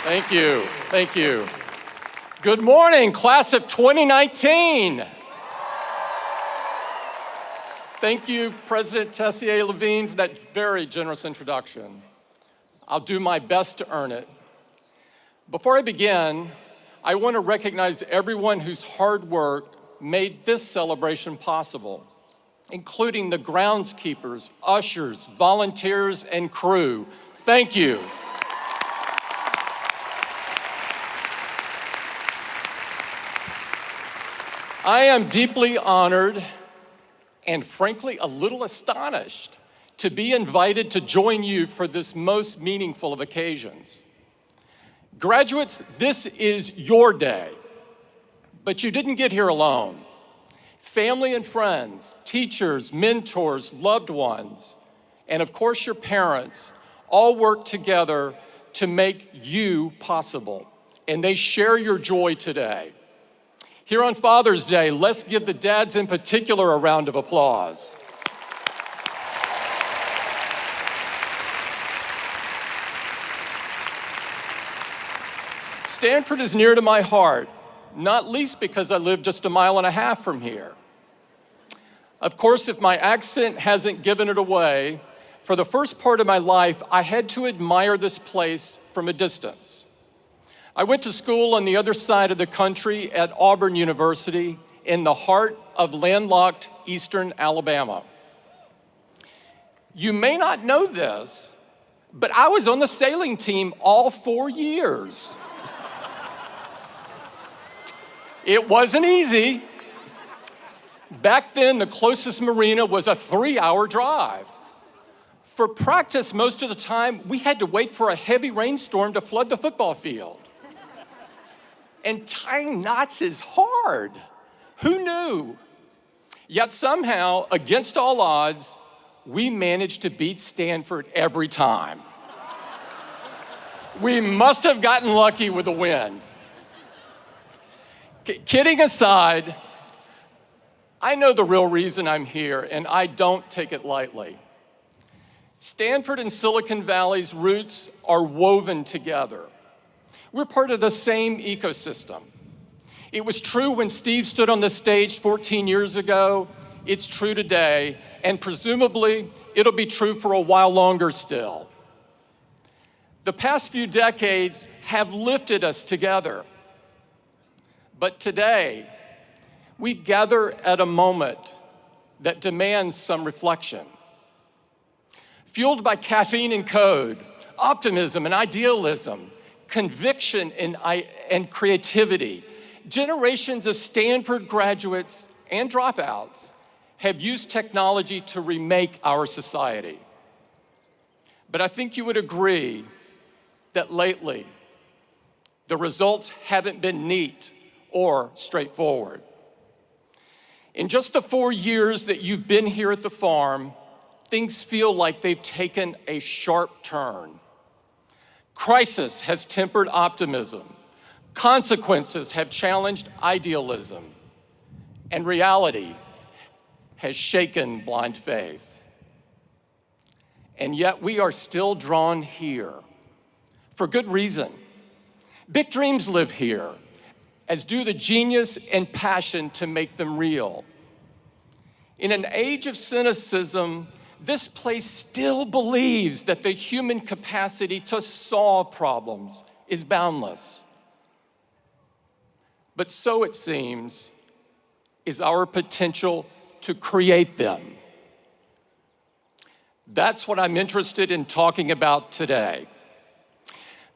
Thank you, thank you. Good morning, class of 2019. Thank you, President Tessier-Levine, for that very generous introduction. I'll do my best to earn it. Before I begin, I want to recognize everyone whose hard work made this celebration possible, including the groundskeepers, ushers, volunteers, and crew. Thank you. I am deeply honored and frankly a little astonished to be invited to join you for this most meaningful of occasions. Graduates, this is your day, but you didn't get here alone. Family and friends, teachers, mentors, loved ones, and of course your parents all work together to make you possible, and they share your joy today. Here on Father's Day, let's give the dads in particular a round of applause. Stanford is near to my heart, not least because I live just a mile and a half from here. Of course, if my accent hasn't given it away, for the first part of my life, I had to admire this place from a distance. I went to school on the other side of the country at Auburn University in the heart of landlocked eastern Alabama. You may not know this, but I was on the sailing team all 4 years. It wasn't easy. Back then, the closest marina was a 3-hour drive. For practice, most of the time, we had to wait for a heavy rainstorm to flood the football field. And tying knots is hard. Who knew? Yet somehow, against all odds, we managed to beat Stanford every time. We must have gotten lucky with the wind. Kidding aside, I know the real reason I'm here, and I don't take it lightly. Stanford and Silicon Valley's roots are woven together. We're part of the same ecosystem. It was true when Steve stood on the stage 14 years ago. It's true today, and presumably, it'll be true for a while longer still. The past few decades have lifted us together. But today, we gather at a moment that demands some reflection. Fueled by caffeine and code, optimism and idealism, conviction and creativity, generations of Stanford graduates and dropouts have used technology to remake our society. But I think you would agree that lately, the results haven't been neat or straightforward. In just the 4 years that you've been here at the farm, things feel like they've taken a sharp turn. Crisis has tempered optimism. Consequences have challenged idealism. And reality has shaken blind faith. And yet we are still drawn here for good reason. Big dreams live here, as do the genius and passion to make them real. In an age of cynicism, this place still believes that the human capacity to solve problems is boundless. But so it seems is our potential to create them. That's what I'm interested in talking about today.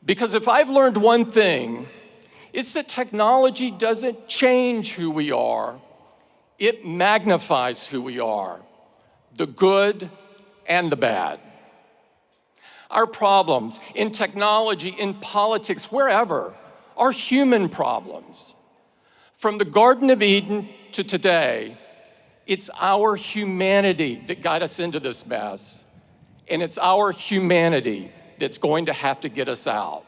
Because if I've learned one thing, it's that technology doesn't change who we are, it magnifies who we are. The good and the bad. Our problems in technology, in politics, wherever, are human problems. From the Garden of Eden to today, it's our humanity that got us into this mess, and it's our humanity that's going to have to get us out.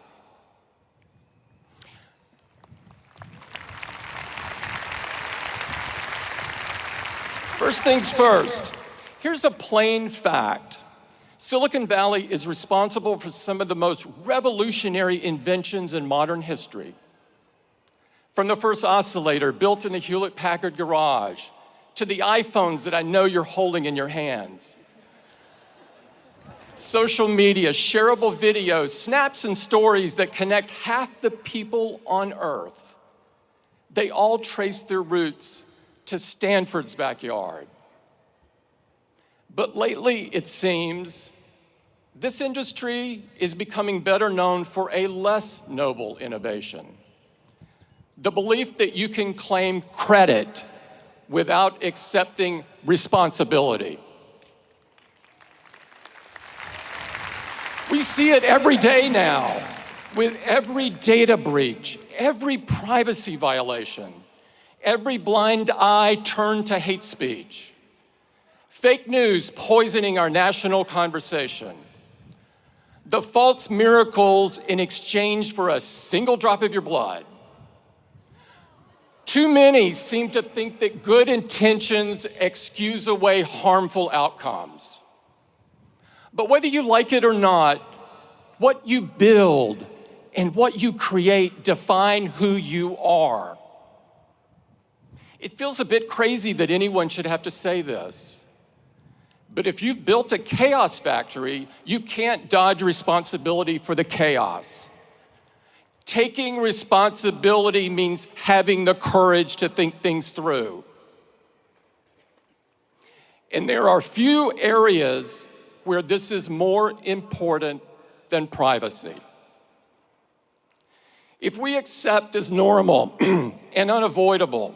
First things first, here's a plain fact. Silicon Valley is responsible for some of the most revolutionary inventions in modern history. From the first oscillator built in the Hewlett-Packard garage, to the iPhones that I know you're holding in your hands. Social media, shareable videos, snaps and stories that connect half the people on Earth. They all trace their roots to Stanford's backyard. But lately, it seems, this industry is becoming better known for a less noble innovation. The belief that you can claim credit without accepting responsibility. We see it every day now, with every data breach, every privacy violation, every blind eye turned to hate speech, fake news poisoning our national conversation, the false miracles in exchange for a single drop of your blood. Too many seem to think that good intentions excuse away harmful outcomes. But whether you like it or not, what you build and what you create define who you are. It feels a bit crazy that anyone should have to say this. But if you've built a chaos factory, you can't dodge responsibility for the chaos. Taking responsibility means having the courage to think things through. And there are few areas where this is more important than privacy. If we accept as normal and unavoidable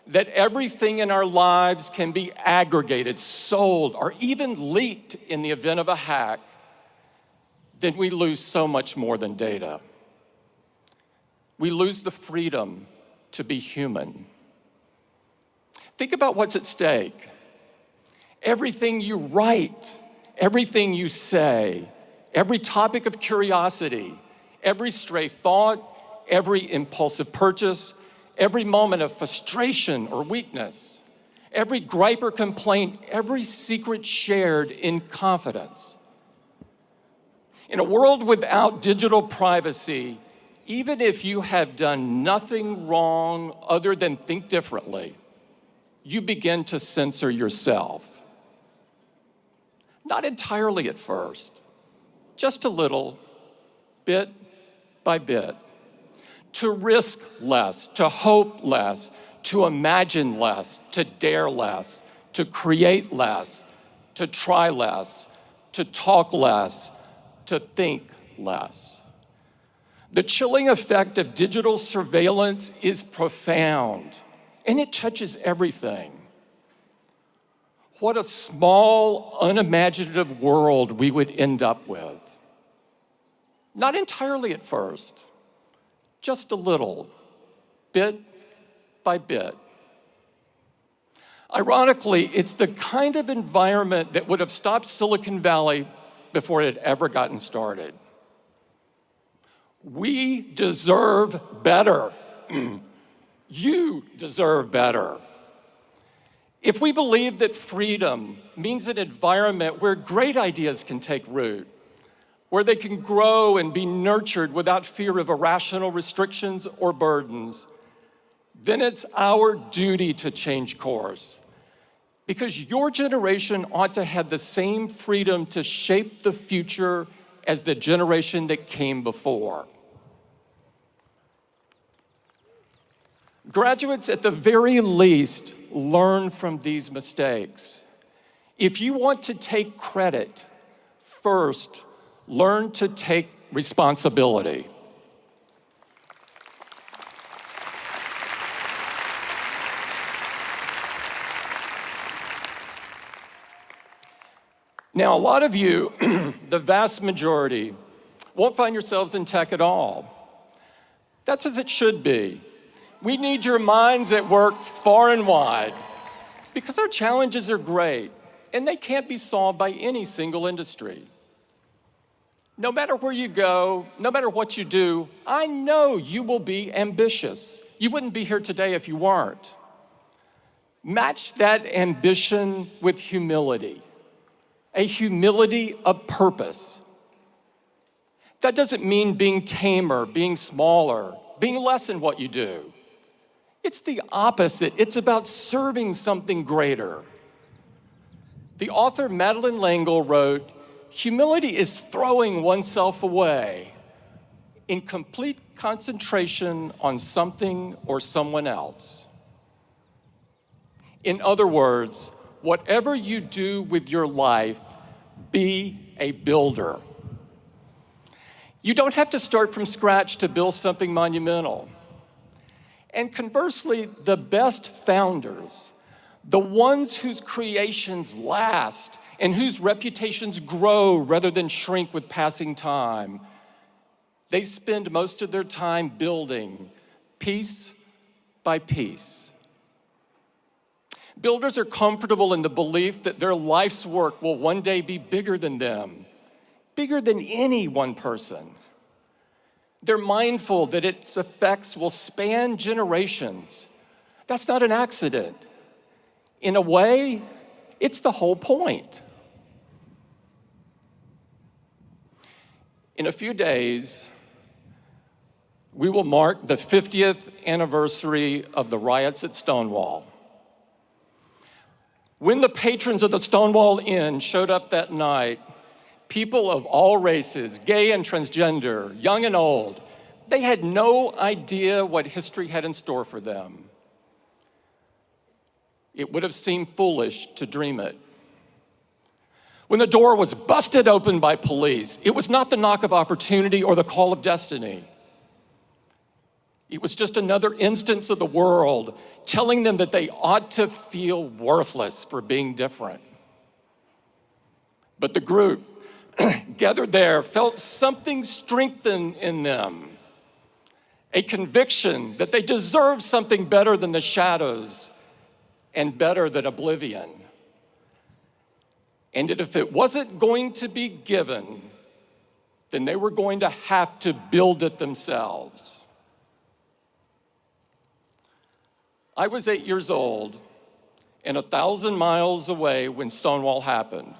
that everything in our lives can be aggregated, sold, or even leaked in the event of a hack, then we lose so much more than data. We lose the freedom to be human. Think about what's at stake. Everything you write, everything you say, every topic of curiosity, every stray thought, every impulsive purchase, every moment of frustration or weakness, every gripe or complaint, every secret shared in confidence. In a world without digital privacy, even if you have done nothing wrong other than think differently, you begin to censor yourself. Not entirely at first, just a little, bit by bit. To risk less, to hope less, to imagine less, to dare less, to create less, to try less, to talk less, to think less. The chilling effect of digital surveillance is profound, and it touches everything. What a small, unimaginative world we would end up with. Not entirely at first, just a little, bit by bit. Ironically, it's the kind of environment that would have stopped Silicon Valley before it had ever gotten started. We deserve better. You deserve better. If we believe that freedom means an environment where great ideas can take root, where they can grow and be nurtured without fear of irrational restrictions or burdens, then it's our duty to change course. Because your generation ought to have the same freedom to shape the future as the generation that came before. Graduates, at the very least, learn from these mistakes. If you want to take credit, first, learn to take responsibility. Now, a lot of you, the vast majority, won't find yourselves in tech at all. That's as it should be. We need your minds at work far and wide because our challenges are great and they can't be solved by any single industry. No matter where you go, no matter what you do, I know you will be ambitious. You wouldn't be here today if you weren't. Match that ambition with humility, a humility of purpose. That doesn't mean being tamer, being smaller, being less in what you do. It's the opposite. It's about serving something greater. The author Madeleine L'Engle wrote, "Humility is throwing oneself away in complete concentration on something or someone else." In other words, whatever you do with your life, be a builder. You don't have to start from scratch to build something monumental. And conversely, the best founders, the ones whose creations last and whose reputations grow rather than shrink with passing time, they spend most of their time building piece by piece. Builders are comfortable in the belief that their life's work will one day be bigger than them, bigger than any one person. They're mindful that its effects will span generations. That's not an accident. In a way, it's the whole point. In a few days, we will mark the 50th anniversary of the riots at Stonewall. When the patrons of the Stonewall Inn showed up that night, people of all races, gay and transgender, young and old, they had no idea what history had in store for them. It would have seemed foolish to dream it. When the door was busted open by police, it was not the knock of opportunity or the call of destiny. It was just another instance of the world telling them that they ought to feel worthless for being different. But the group gathered there felt something strengthen in them, a conviction that they deserved something better than the shadows and better than oblivion. And that if it wasn't going to be given, then they were going to have to build it themselves. I was 8 years old and 1,000 miles away when Stonewall happened.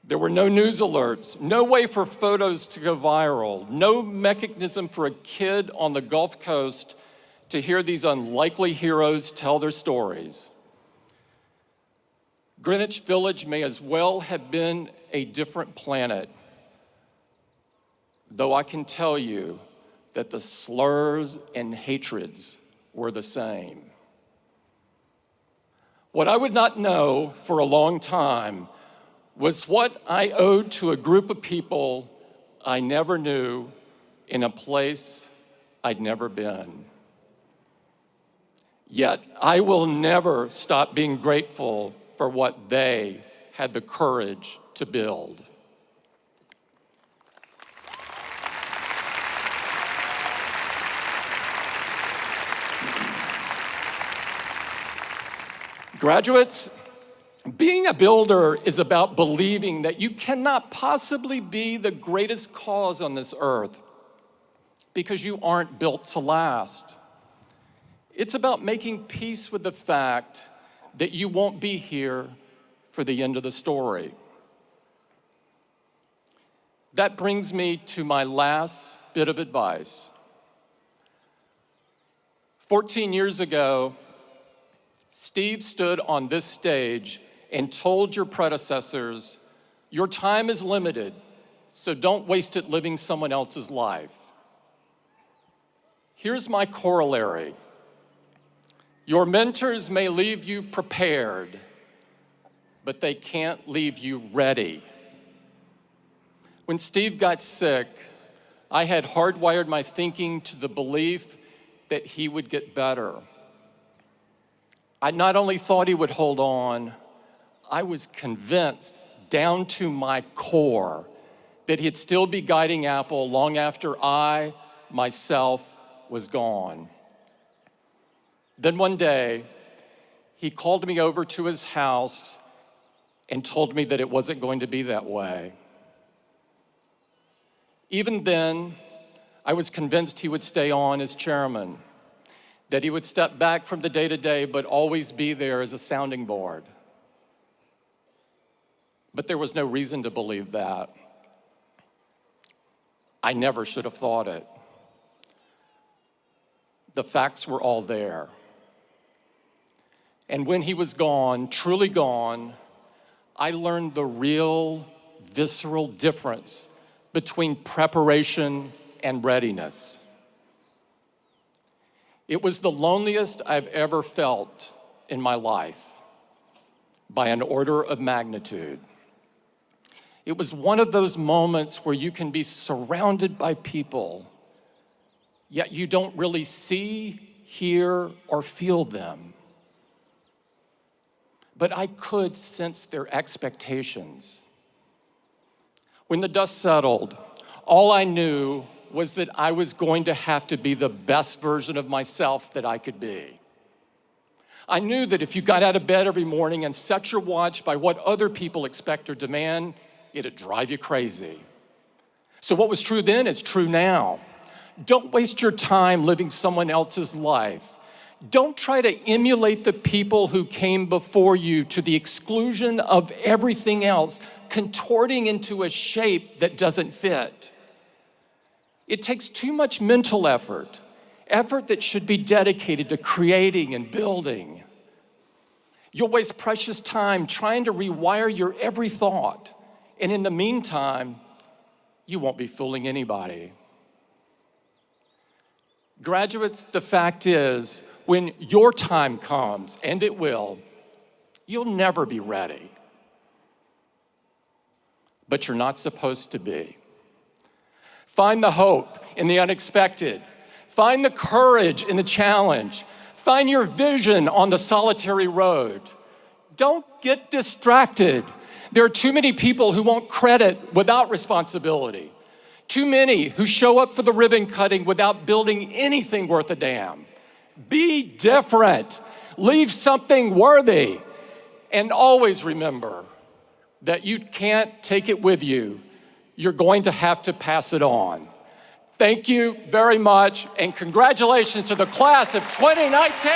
There were no news alerts, no way for photos to go viral, no mechanism for a kid on the Gulf Coast to hear these unlikely heroes tell their stories. Greenwich Village may as well have been a different planet, though I can tell you that the slurs and hatreds were the same. What I would not know for a long time was what I owed to a group of people I never knew in a place I'd never been. Yet I will never stop being grateful for what they had the courage to build. Graduates, being a builder is about believing that you cannot possibly be the greatest cause on this earth because you aren't built to last. It's about making peace with the fact that you won't be here for the end of the story. That brings me to my last bit of advice. 14 years ago, Steve stood on this stage and told your predecessors, "Your time is limited, so don't waste it living someone else's life." Here's my corollary. Your mentors may leave you prepared, but they can't leave you ready. When Steve got sick, I had hardwired my thinking to the belief that he would get better. I not only thought he would hold on, I was convinced down to my core that he'd still be guiding Apple long after I, myself, was gone. Then one day, he called me over to his house and told me that it wasn't going to be that way. Even then, I was convinced he would stay on as chairman. that he would step back from the day-to-day but always be there as a sounding board. But there was no reason to believe that. I never should have thought it. The facts were all there. And when he was gone, truly gone, I learned the real, visceral difference between preparation and readiness. It was the loneliest I've ever felt in my life, by an order of magnitude. It was one of those moments where you can be surrounded by people, yet you don't really see, hear, or feel them. But I could sense their expectations. When the dust settled, all I knew was that I was going to have to be the best version of myself that I could be. I knew that if you got out of bed every morning and set your watch by what other people expect or demand, it'd drive you crazy. So what was true then is true now. Don't waste your time living someone else's life. Don't try to emulate the people who came before you to the exclusion of everything else, contorting into a shape that doesn't fit. It takes too much mental effort that should be dedicated to creating and building. You'll waste precious time trying to rewire your every thought, and in the meantime, you won't be fooling anybody. Graduates, the fact is, when your time comes, and it will, you'll never be ready. But you're not supposed to be. Find the hope in the unexpected. Find the courage in the challenge. Find your vision on the solitary road. Don't get distracted. There are too many people who want credit without responsibility. Too many who show up for the ribbon cutting without building anything worth a damn. Be different. Leave something worthy. And always remember that you can't take it with you. You're going to have to pass it on. Thank you very much, and congratulations to the class of 2019.